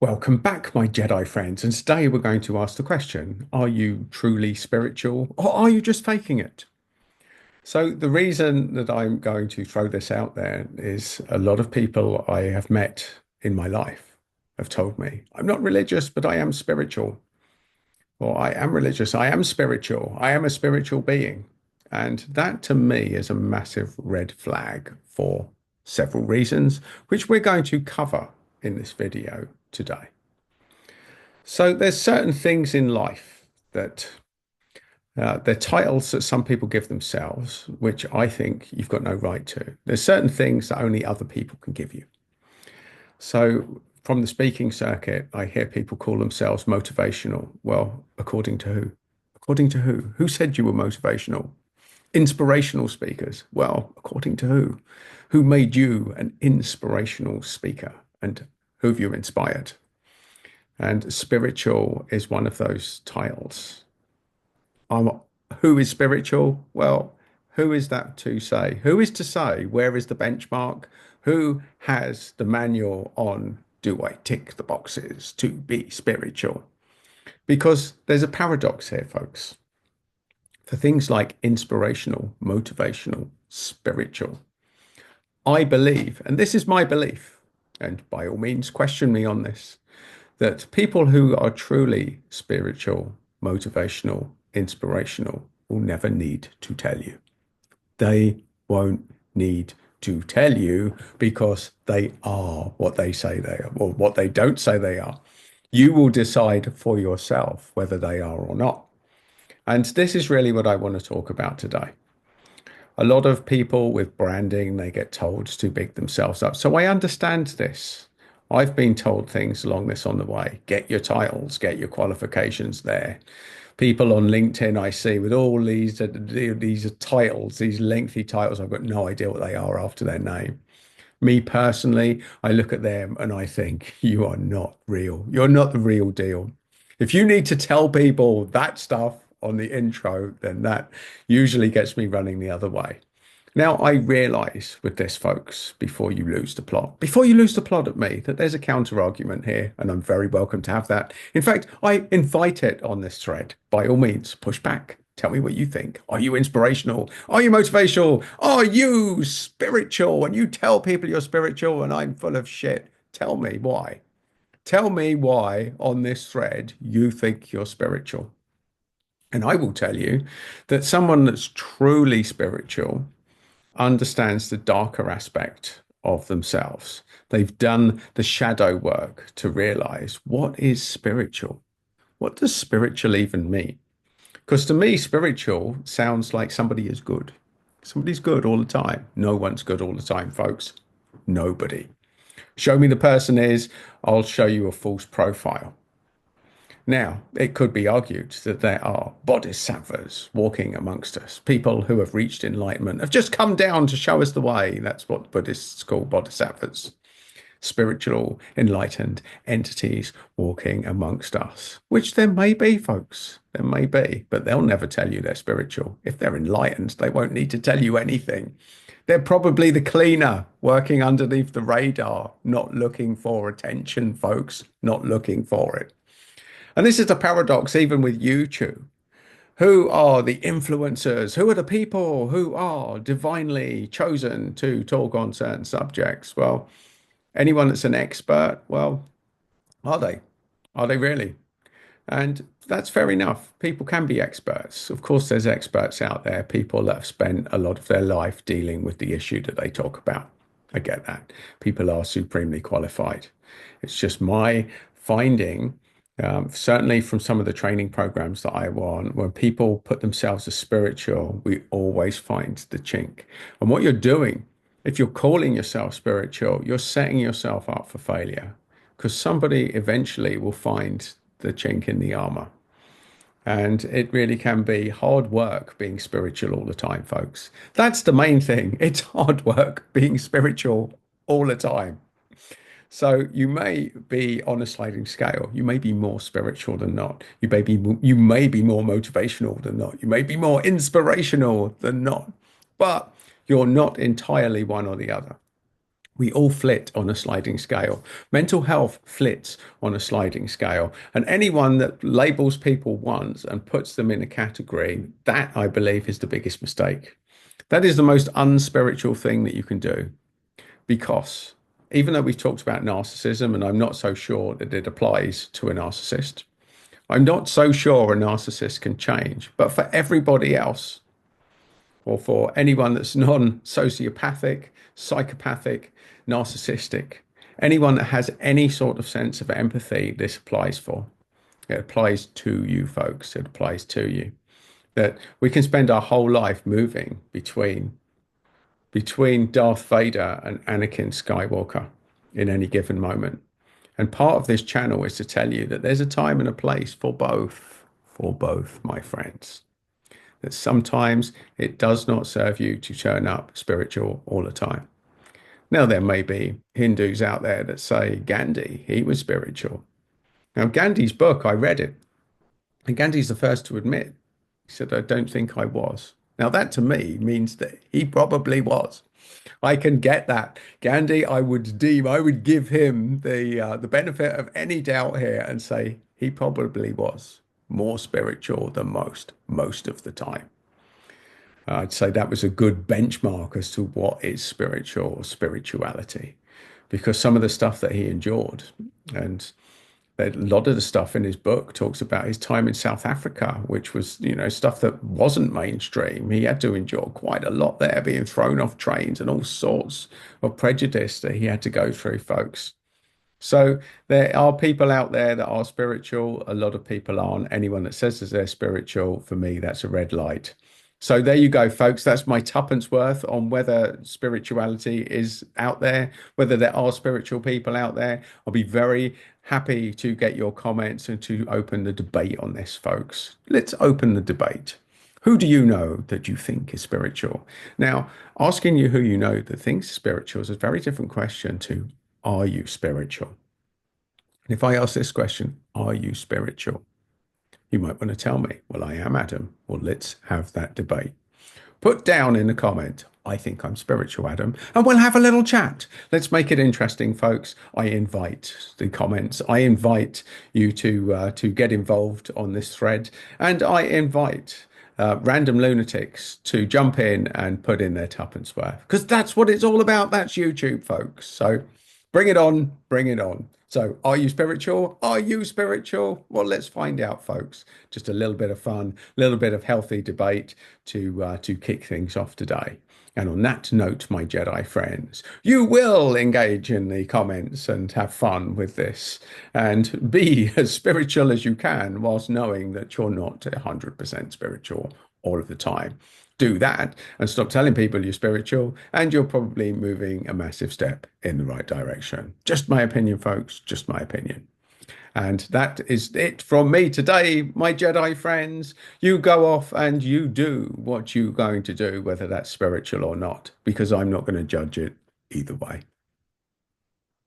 Welcome back, my Jedi friends. And today we're going to ask the question, are you truly spiritual or are you just faking it? So, the reason that I'm going to throw this out there is a lot of people I have met in my life have told me, I'm not religious, but I am spiritual. Or I am religious, I am spiritual, I am a spiritual being. And that to me is a massive red flag for several reasons, which we're going to cover in this video today. So there's certain things in life that they're titles that some people give themselves, which I think you've got no right to. There's certain things that only other people can give you. So from the speaking circuit, I hear people call themselves motivational. Well, according to who? According to who? Who said you were motivational? Inspirational speakers. Well, according to who? Who made you an inspirational speaker? And who have you inspired? And spiritual is one of those titles. I'm, who is spiritual? Well, who is that to say? Who is to say? Where is the benchmark? Who has the manual on do I tick the boxes to be spiritual? Because there's a paradox here, folks. For things like inspirational, motivational, spiritual, I believe, and this is my belief, and by all means, question me on this, that people who are truly spiritual, motivational, inspirational will never need to tell you. They won't need to tell you because they are what they say they are, or what they don't say they are. You will decide for yourself whether they are or not. And this is really what I want to talk about today. A lot of people with branding, they get told to big themselves up. So I understand this. I've been told things along this on the way. Get your titles, get your qualifications there. People on LinkedIn I see with all these titles, these lengthy titles. I've got no idea what they are after their name. Me personally, I look at them and I think, you are not real. You're not the real deal. If you need to tell people that stuff on the intro, then that usually gets me running the other way. Now, I realize with this, folks, before you lose the plot at me, that there's a counter argument here, and I'm very welcome to have that. In fact, I invite it on this thread. By all means, push back. Tell me what you think. Are you inspirational? Are you motivational? Are you spiritual? And you tell people you're spiritual and I'm full of shit. Tell me why. Tell me why on this thread you think you're spiritual. And I will tell you that someone that's truly spiritual understands the darker aspect of themselves. They've done the shadow work to realize what is spiritual. What does spiritual even mean? Because to me, spiritual sounds like somebody is good. Somebody's good all the time. No one's good all the time, folks. Nobody. Show me the person is, I'll show you a false profile. Now, it could be argued that there are bodhisattvas walking amongst us, people who have reached enlightenment, have just come down to show us the way. That's what Buddhists call bodhisattvas, spiritual, enlightened entities walking amongst us, which there may be, folks. There may be, but they'll never tell you they're spiritual. If they're enlightened, they won't need to tell you anything. They're probably the cleaner working underneath the radar, not looking for attention, folks, not looking for it. And this is the paradox even with YouTube. Who are the influencers? Who are the people who are divinely chosen to talk on certain subjects? Well, anyone that's an expert, well, are they? Are they really? And that's fair enough. People can be experts. Of course, there's experts out there, people that have spent a lot of their life dealing with the issue that they talk about. I get that. People are supremely qualified. It's just my finding, certainly from some of the training programs that I want, when people put themselves as spiritual, we always find the chink. And what you're doing, if you're calling yourself spiritual, you're setting yourself up for failure because somebody eventually will find the chink in the armor. And it really can be hard work being spiritual all the time, folks. That's the main thing. It's hard work being spiritual all the time. So you may be on a sliding scale. You may be more spiritual than not. You may be more motivational than not. You may be more inspirational than not. But you're not entirely one or the other. We all flit on a sliding scale. Mental health flits on a sliding scale. And anyone that labels people once and puts them in a category, that I believe is the biggest mistake. That is the most unspiritual thing that you can do because even though we've talked about narcissism, and I'm not so sure that it applies to a narcissist, I'm not so sure a narcissist can change. But for everybody else, or for anyone that's non-sociopathic, psychopathic, narcissistic, anyone that has any sort of sense of empathy, this applies for. It applies to you folks. It applies to you. That we can spend our whole life moving between Darth Vader and Anakin Skywalker in any given moment. And part of this channel is to tell you that there's a time and a place for both, my friends. That sometimes it does not serve you to turn up spiritual all the time. Now, there may be Hindus out there that say Gandhi, he was spiritual. Now, Gandhi's book, I read it, and Gandhi's the first to admit, he said, I don't think I was. Now, that to me means that he probably was. I can get that. Gandhi, I would give him the benefit of any doubt here and say he probably was more spiritual than most of the time. I'd say that was a good benchmark as to what is spiritual or spirituality, because some of the stuff that he endured, and a lot of the stuff in his book talks about his time in South Africa, which was, stuff that wasn't mainstream. He had to endure quite a lot there, being thrown off trains and all sorts of prejudice that he had to go through, folks. So there are people out there that are spiritual. A lot of people aren't. Anyone that says that they're spiritual, for me, that's a red light. So there you go, folks. That's my tuppence worth on whether spirituality is out there, whether there are spiritual people out there. I'll be very happy to get your comments and to open the debate on this, folks. Let's open the debate. Who do you know that you think is spiritual? Now, asking you who you know that thinks spiritual is a very different question to are you spiritual? And if I ask this question, are you spiritual? You might want to tell me, well, I am, Adam. Well, let's have that debate. Put down in the comment, I think I'm spiritual, Adam, and we'll have a little chat. Let's make it interesting, folks. I invite the comments. I invite you to get involved on this thread, and I invite random lunatics to jump in and put in their tuppence worth, because that's what it's all about. That's YouTube, folks. So bring it on, bring it on. So, are you spiritual? Are you spiritual? Well, let's find out, folks. Just a little bit of fun, a little bit of healthy debate to kick things off today. And on that note, my Jedi friends, you will engage in the comments and have fun with this and be as spiritual as you can, whilst knowing that you're not 100% spiritual all of the time. Do that and stop telling people you're spiritual, and you're probably moving a massive step in the right direction. Just my opinion, folks, just my opinion. And that is it from me today, my Jedi friends. You go off and you do what you're going to do, whether that's spiritual or not, because I'm not going to judge it either way.